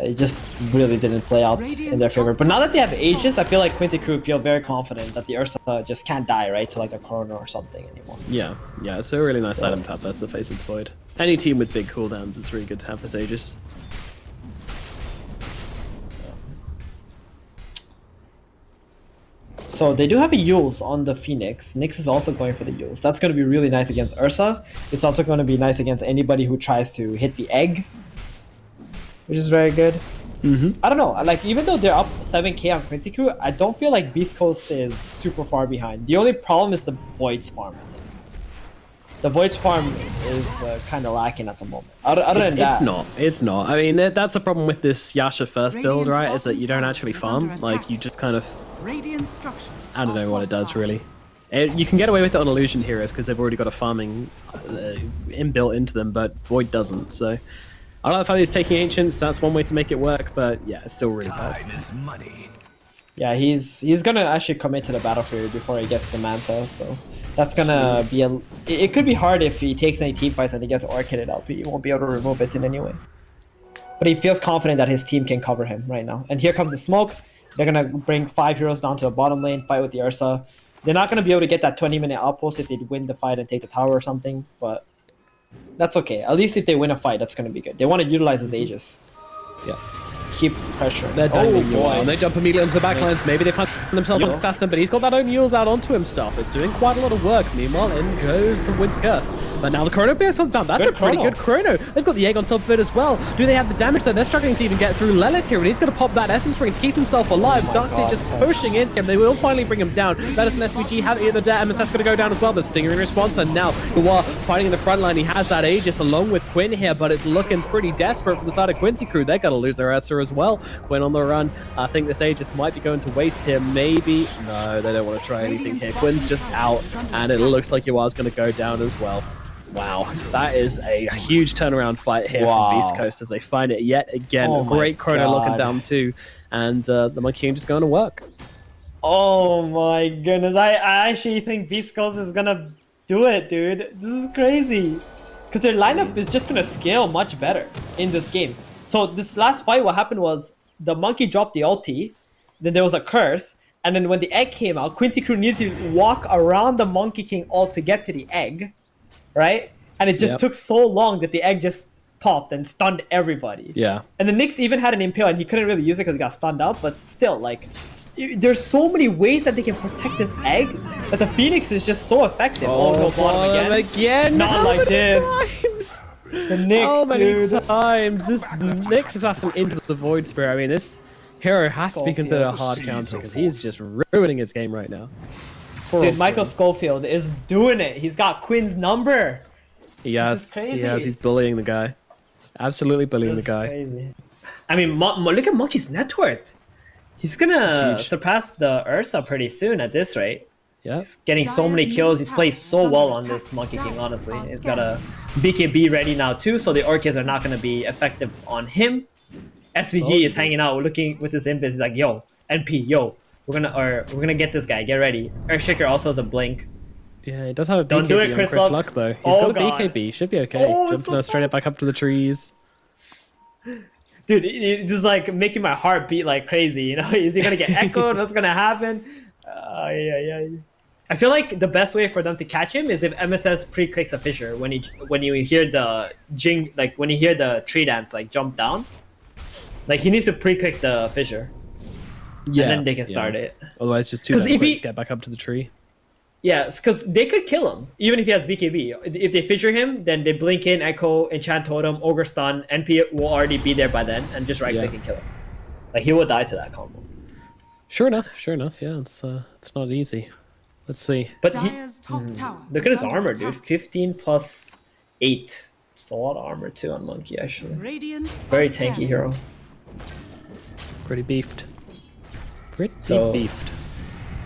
It just really didn't play out in their favor. But now that they have Aegis, I feel like Quincy crew feel very confident that the Ursa just can't die, right, to like a Chrono or something anymore. Yeah, it's a really nice So- item tap. That's the face it's void. Any team with big cooldowns, it's really good to have this Aegis. So they do have a Yules on the Phoenix. Nyx is also going for the Yules. That's going to be really nice against Ursa. It's also going to be nice against anybody who tries to hit the egg, which is very good. I don't know. Like even though they're up 7k on Quincy crew, I don't feel like Beast Coast is super far behind. The only problem is the Void's farm. I think the Void's farm is kind of lacking at the moment. Other than that, It's not. I mean, that's the problem with this Yasha first build, right? Is that you don't actually farm. Like you just kind of. Radiant structures. I don't are know what it does fortified. really. You can get away with it on Illusion Heroes because they've already got a farming inbuilt into them, but Void doesn't. So I like the fact he's taking Ancients. That's one way to make it work, but yeah, it's still really bad. yeah, he's gonna actually commit to the Battle Fury before he gets the Manta. So that's gonna be a. It could be hard if he takes any team fights and he gets Orchided out, but he won't be able to remove it in any way. But he feels confident that his team can cover him right now. And here comes the smoke. They're gonna bring 5 heroes down to the bottom lane, fight with the Ursa. They're not gonna be able to get that 20-minute outpost if they win the fight and take the tower or something, but that's okay. At least if they win a fight, that's gonna be good. They want to utilize his Aegis. Yeah. Keep pressure. They're dangling you boy. and they jump immediately onto the backlines. Maybe they find themselves an assassin, but he's got that own mules out onto himself. It's doing quite a lot of work. Meanwhile, in goes the Winter Curse. But now the Chrono Bears comes down. That's Good a pretty Chrono. good Chrono. They've got the egg on top of it as well. Do they have the damage though? They're struggling to even get through Lelis here, and he's going to pop that Essence Ring to keep himself alive. my Duxie God, just son. pushing into him. They will finally bring him down. Lelis and SVG have either dead. MSS going to go down as well, but Stinger in response. And now Noir fighting in the front line. He has that Aegis along with Quinn here, but it's looking pretty desperate for the side of Quincy crew. They're going to lose their Ursa as well. Quinn on the run. I think this Aegis might be going to waste here. Maybe. No, they don't want to try anything here. Quinn's just out, and it looks like Yua's going to go down as well. Wow, that is a huge turnaround fight here from Beast Coast as they find it yet again. Oh A great my Chrono looking God. down too, and the Monkey King just going to work. Oh my goodness, I actually think Beast Coast is gonna do it, dude. This is crazy. Because their lineup is just gonna scale much better in this game. So this last fight, what happened was the Monkey dropped the ulti, then there was a curse, and then when the egg came out, Quincy crew needed to walk around the Monkey King ult to get to the egg, right? And it just Yep. took so long that the egg just popped and stunned everybody. Yeah. And the Nyx even had an impale and he couldn't really use it because he got stunned up, but still, like, there's so many ways that they can protect this egg that the Phoenix is just so effective. Oh, no, bottom again. Not How like many this. times? The Nyx, How many dude. times? This Nyx assassin into the Void Spirit. I mean, this hero has to be considered a hard counter because he's just ruining his game right now. Dude, Michael Schofield is doing it. He's got Quinn's number. He has. He has. He's bullying the guy. Absolutely bullying the guy. Crazy. I mean, look at Monkey's net worth. He's gonna surpass the Ursa pretty soon at this rate. Yeah. He's getting so many kills. He's played so well on this Monkey King, honestly. He's got a BKB ready now too, so the Orchids are not gonna be effective on him. SVG is hanging out, looking with his invis. He's like, yo, NP, yo, we're gonna get this guy. Get ready. Earthshaker also has a blink. Yeah, he does have a BKB. Don't do it, on Chris Chris Luck. Luck though. He's Oh, got a BKB. Should be okay. Oh, Jumps so now straight fast. back up to the trees. Dude, this is like making my heart beat like crazy. You know, is he gonna get echoed? What's gonna happen? Yeah. I feel like the best way for them to catch him is if MSS pre-clicks a Fissure when you hear the when you hear the tree dance like jump down. Like he needs to pre-click the Fissure. Yeah. And then they can start it. Otherwise, it's just too 'Cause if quick he- to get back up to the tree. Yeah, because they could kill him even if he has BKB. If they Fissure him, then they blink in, Echo, Enchant Totem, Ogre Stun. NP will already be there by then and just right click and kill him. Like he will die to that combo. Sure enough. Yeah, it's not easy. Let's see. But Dire's top tower look at is his under armor, dude. attack. 15 plus 8. It's a lot of armor too on Monkey, actually. Radiant Very are tanky scanning. hero. Pretty beefed. Pretty So- beefed.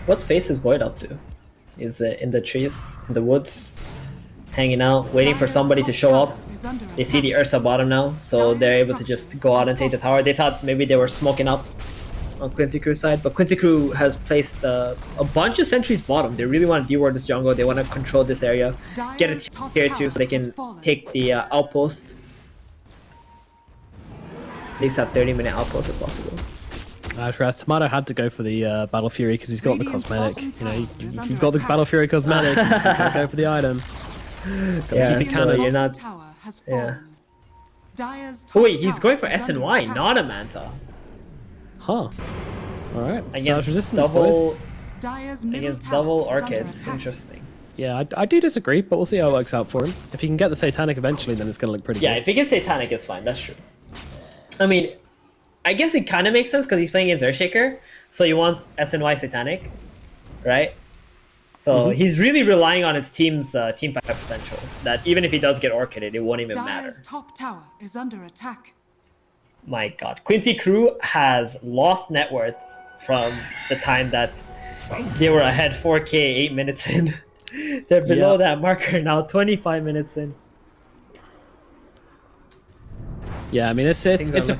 What's Face's Void up to? Is it in the trees, in the woods, hanging out, waiting for Dire's somebody to top show up? tower is under They see the attack. Ursa bottom now, so they're able to just go out and take the tower. They thought maybe they were smoking up on Quincy Crew's side, but Quincy Crew has placed a bunch of sentries bottom. They really want to deward this jungle. They want to control this area, get Dire's it top tier tower 2 so they has can fallen. take the outpost. At least have 30-minute outpost if possible. Tomato had to go for the Battle Fury because he's got the Radiant's cosmetic. bottom You know, tower is if under you've got the attack. Battle Fury cosmetic, you gotta go for the item. Yeah, keep it Radiant's canon. you're bottom not. tower has Yeah. fallen. Dire's Oh top wait, he's tower going for is under SNY, attack. not a Manta. Huh. All right. Stars Against resistance, double, boys. Dire's middle against tower double is under Orchids. attack. Interesting. Yeah, I do disagree, but we'll see how it works out for him. If he can get the Satanic eventually, then it's gonna look pretty Yeah, good. if he gets Satanic, it's fine. That's true. I mean, I guess it kind of makes sense because he's playing against Earthshaker, so he wants SNY Satanic, right? So he's really relying on his team's team fight potential. That even if he does get Orchided, it won't even matter. Dire's top tower is under attack. My God, Quincy Crew has lost net worth from the time that they were ahead 4K 8 minutes in. They're below Yeah. that marker now, 25 minutes in. Yeah, I mean it's Things are a looking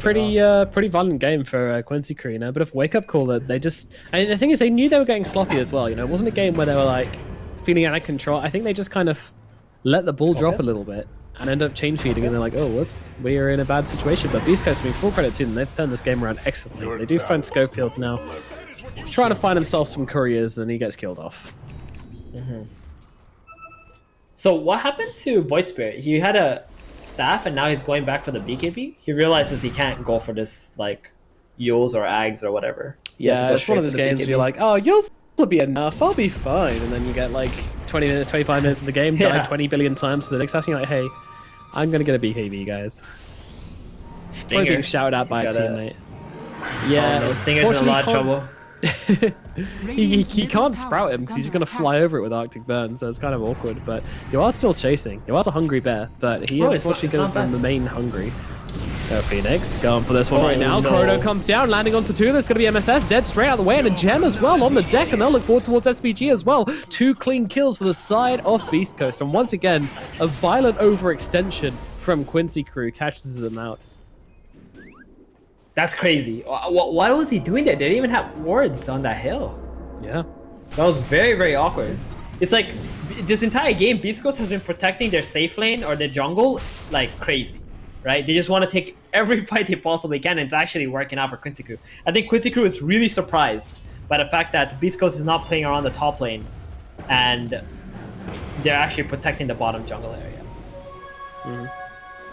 pretty violent game for Quincy Crew. You know, a bit of wake up call that they just. And the thing is, they knew they were getting sloppy as well. You know, it wasn't a game where they were like feeling out of control. I think they just kind of let the ball drop a little bit and end up chain feeding, and they're like, oh, whoops, we are in a bad situation. But Beast Coast, I mean, full credit to them, they've turned this game around excellently. They do find Schofield now, trying to find himself some couriers, and he gets killed off. So what happened to Void Spirit? He had a staff and now he's going back for the BKB? He realizes he can't go for this like Yules or Ags or whatever. He has to Yeah, go it's one of straight those to the games where BKB. you're like, oh, you'll be enough, I'll be fine. And then you get like 20 minutes, 25 minutes in the game, Yeah. die 20 billion times to the next assassin, you're like, hey, I'm going to get a BKB, guys. Probably Stinger. being shouted at by a He's got teammate. Yeah, Oh, no, Stinger's in a lot of trouble. he can't sprout him because he's going to fly over it with Arctic Burn, so it's kind of awkward. But you are still chasing. You are a hungry bear, but he Oh, it's unfortunately not goes to bad. remain hungry. Phoenix going for this one Oh, right now. no. Corridor comes down, landing onto two. There's going to be MSS dead straight out of the way, and a gem as well on the deck, and they'll look forward towards SPG as well. 2 clean kills for the side of Beast Coast, and once again, a violent overextension from Quincy Crew catches them out. That's crazy. Why was he doing that? They didn't even have wards on that hill. Yeah. That was very, very awkward. It's like this entire game, Beast Coast has been protecting their safe lane or their jungle like crazy, right? They just want to take every fight they possibly can, and it's actually working out for Quincy Crew. I think Quincy Crew is really surprised by the fact that Beast Coast is not playing around the top lane, and they're actually protecting the bottom jungle area.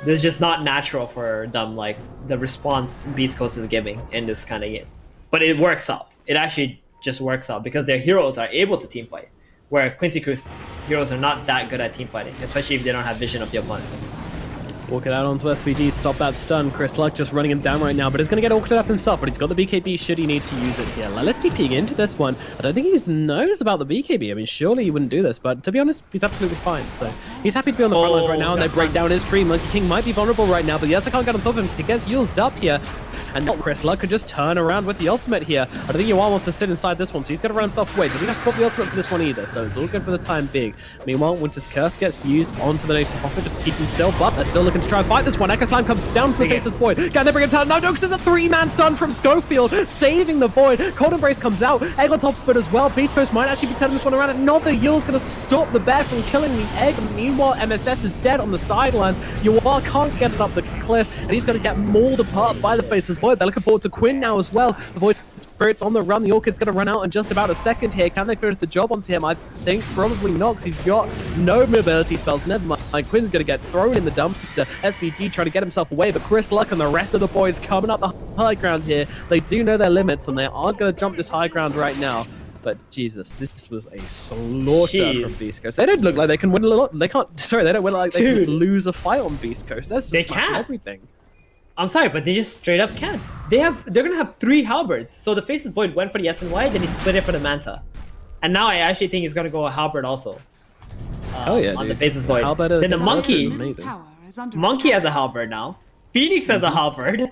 This is just not natural for them, like the response Beast Coast is giving in this kind of game. But it works out. It actually just works out because their heroes are able to team fight, where Quincy Crew's heroes are not that good at team fighting, especially if they don't have vision of the opponent. Walk it out onto SVG, stop that stun. Chris Luck just running him down right now, but he's going to get awkward up himself, but he's got the BKB should he need to use it here. Let's TPing into this one. I don't think he knows about the BKB. I mean, surely he wouldn't do this, but to be honest, he's absolutely fine. So he's happy to be on the front lines right now, and they break down his tree. Monkey King might be vulnerable right now, but yes, I can't get on top of him because he gets used up here. And Chris Luck could just turn around with the ultimate here. I don't think Yuan wants to sit inside this one, so he's going to run himself away. But he doesn't have to put the ultimate for this one either, so it's all good for the time being. Meanwhile, Winter's Curse gets used onto the Nature's Prophet, just keep him still, but they're still looking to try and fight this one. Echo Slime comes down for the Faceless Void. Can they bring it down? No, because there's a 3-man stun from Schofield, saving the Void. Cold Embrace comes out, Egg on top of it as well. Beast Coast might actually be turning this one around. Another Yul's going to stop the bear from killing the Egg. Meanwhile, MSS is dead on the sideline. Yuan can't get it up the cliff, and he's going to get mauled apart by the Faceless Void. They're looking forward to Quinn now as well. The Void Spirit's on the run. The Orchid's going to run out in just about a second here. Can they finish the job onto him? I think probably not, because he's got no mobility spells. Never mind. Quinn's going to get thrown in the dumpster. SVG trying to get himself away, but Chris Luck and the rest of the boys coming up the high ground here. They do know their limits, and they aren't going to jump this high ground right now. But Jesus, this was a slaughter from Beast Coast. They don't look like they can win a lot. They can't. Sorry, they don't look like they can lose a fight on Beast Coast. That's just they can't. Everything. I'm sorry, but they just straight up can't. They're gonna have 3 halberds. So the Faceless Void went for the SNY, then he split it for the Manta, and now I actually think he's gonna go a halberd also. Oh yeah, on dude. the Faceless Void. Then the Monkey. Monkey has a halberd now. Phoenix has a halberd.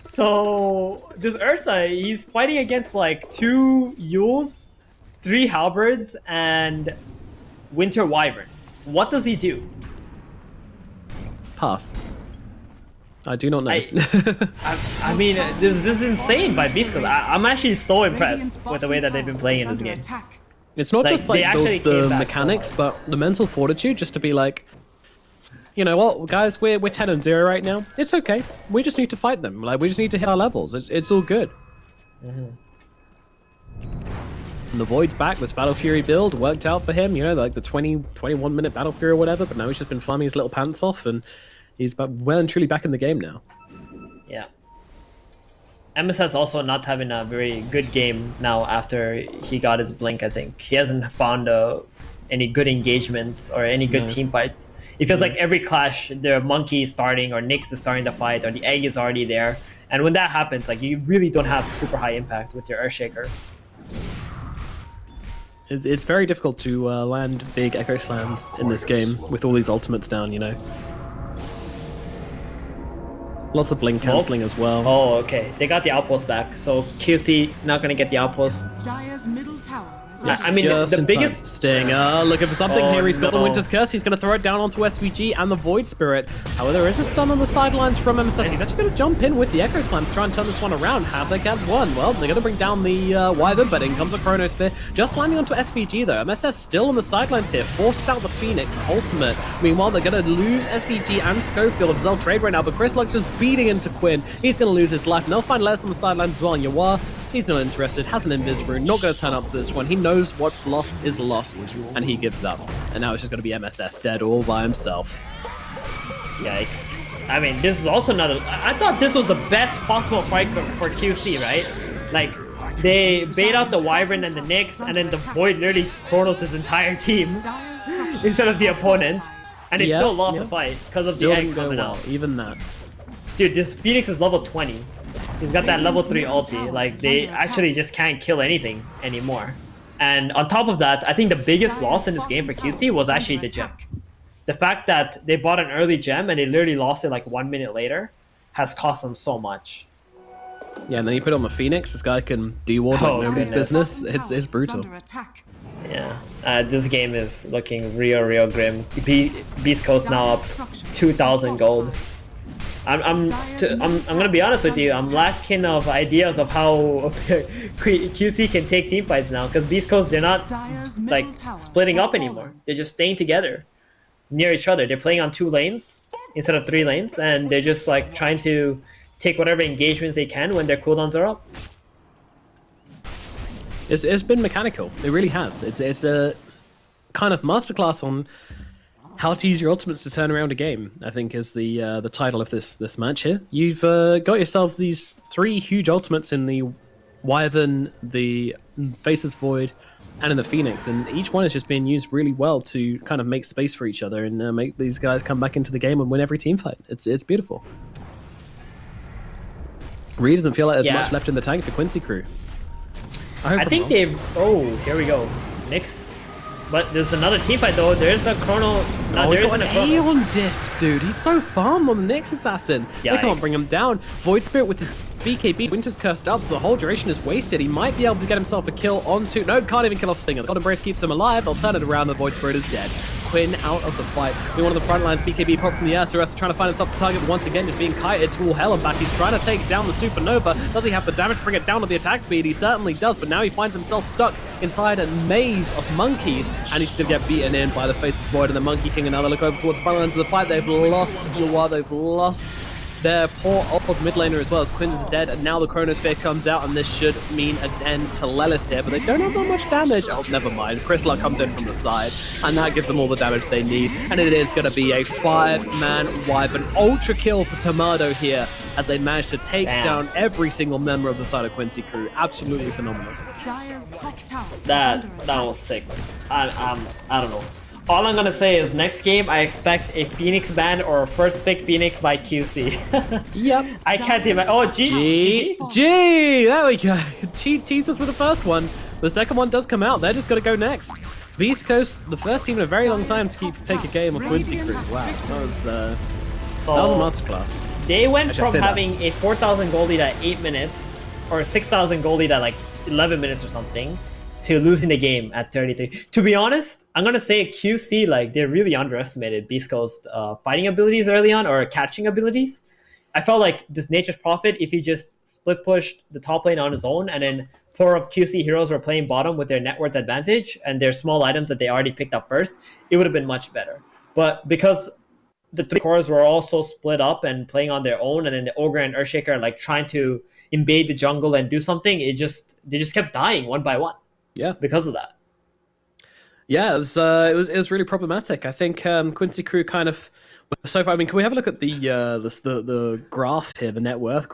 So this Ursa, he's fighting against like 2 Yules, 3 halberds, and Winter Wyvern. What does he do? Pass. I do not know. I mean, this is insane by Beast Coast. I'm actually so impressed with the way that they've been playing in this game. It's not Like, just like the mechanics, so but the mental fortitude, just to be like, you know what, guys, we're 10-0 right now. It's okay. We just need to fight them. Like, we just need to hit our levels. It's all good. And the Void's back. This Battle Fury build worked out for him. You know, like the 21 minute Battle Fury or whatever. But now he's just been farming his little pants off, and he's well and truly back in the game now. Yeah. MSS also not having a very good game now after he got his blink, I think. He hasn't found any good engagements or any good team fights. It feels like every clash, the Monkey is starting or Nyx is starting the fight or the Egg is already there. And when that happens, like, you really don't have super high impact with your Earthshaker. It's very difficult to land big Echo Slams in this game with all these ultimates down, you know. Lots of blink cancelling as well. Oh, okay. They got the outpost back, so QC not gonna get the outpost. Dire's middle tower is I mean, the biggest Stinger looking for something here. He's got the no. Winter's Curse. He's going to throw it down onto SVG and the Void Spirit. However, there is a stun on the sidelines from MSS. He's actually going to jump in with the Echo Slam to try and turn this one around. Have they got one? Well, they're going to bring down the Wyvern, but in comes a Chrono Spear. Just landing onto SVG though. MSS still on the sidelines here. Forces out the Phoenix ultimate. Meanwhile, they're going to lose SVG and Schofield. They'll trade right now, but Chris Luck's just beating into Quinn. He's going to lose his life, and they'll find Les on the sidelines as well. And Yawar, he's not interested, has an Invis Rune, not going to turn up to this one. He knows what's lost is lost, and he gives up. And now it's just going to be MSS dead all by himself. Yikes. I mean, this is also another... I thought this was the best possible fight for QC, right? Like, they bait out the Wyvern and the Nyx, and then the Void literally chronos his entire team instead of the opponent. And he still lost the fight because of the Egg coming out. Even that. Dude, this Phoenix is level 20. He's got that level 3 ulti. Like, they actually just can't kill anything anymore. And on top of that, I think the biggest loss in this game for QC was actually the gem. The fact that they bought an early gem and they literally lost it like 1 minute later has cost them so much. Yeah, and then you put on the Phoenix, this guy can de-ward like nobody's business. It's brutal. Yeah, this game is looking real grim. Beast Coast now up 2,000 gold. I'm gonna be honest with you. I'm lacking of ideas of how QC can take team fights now, because Beast Coast, they're not like splitting up anymore. They're just staying together near each other. They're playing on 2 lanes instead of 3 lanes, and they're just like trying to take whatever engagements they can when their cooldowns are up. It's been mechanical. It really has. It's a kind of masterclass on how to use your ultimates to turn around a game, I think, is the title of this match here. You've got yourselves these 3 huge ultimates in the Wyvern, the Faceless Void, and in the Phoenix, and each one is just being used really well to kind of make space for each other and make these guys come back into the game and win every team fight. It's beautiful. Really doesn't feel like there's much left in the tank for Quincy crew. I think they've... Oh, here we go. Nyx. But there's another team fight though. There's a Chrono. He's got an Aeon disc, dude. He's so farmed on the Nyx assassin. Yikes. They can't bring him down. Void Spirit with his BKB. Winter's cursed up, so the whole duration is wasted. He might be able to get himself a kill onto... No, can't even kill off Stinger. The God Embrace keeps him alive. They'll turn it around. The Void Spirit is dead. Quinn out of the fight. Being one of the front lines, BKB pop from the air. Surasa trying to find himself the target, but once again just being kited to all hell and back. He's trying to take down the Supernova. Does he have the damage to bring it down to the attack speed? He certainly does, but now he finds himself stuck inside a maze of monkeys, and he's still get beaten in by the Faceless Void and the Monkey King. Another look over towards the front line of the fight. They've lost Loire. They've lost their poor old mid laner as well, as Quinn is dead, and now the Chronosphere comes out, and this should mean an end to Lelis here, but they don't have that much damage. Oh, never mind. Chrysalis comes in from the side, and that gives them all the damage they need, and it is going to be a 5-man wipe, an ultra kill for Tomado here, as they manage to take down every single member of the side of Quincy crew. Absolutely phenomenal. Dire's top tower That was sick. I don't know. All I'm gonna say is next game I expect a Phoenix ban or a first pick Phoenix by QC. Yep. I can't even. Oh, G. There we go. G teases for the first one. The second one does come out. They're just gonna go next. Beast Coast, the first team in a very long time to take a game of Quincy crew. Wow, that was a masterclass. They went from having a 4,000 gold lead at 8 minutes or 6,000 gold lead at like 11 minutes or something, to losing the game at 33. To be honest, I'm gonna say QC, like, they really underestimated Beast Coast fighting abilities early on, or catching abilities. I felt like this Nature's Prophet, if he just split pushed the top lane on his own, and then 4 of QC heroes were playing bottom with their net worth advantage and their small items that they already picked up first, it would have been much better. But because the 3 cores were also split up and playing on their own, and then the Ogre and Earthshaker are like trying to invade the jungle and do something, they just kept dying one by one. Yeah, because of that. Yeah, it was really problematic. I think Quincy crew kind of so far. I mean, can we have a look at the graph here, the net worth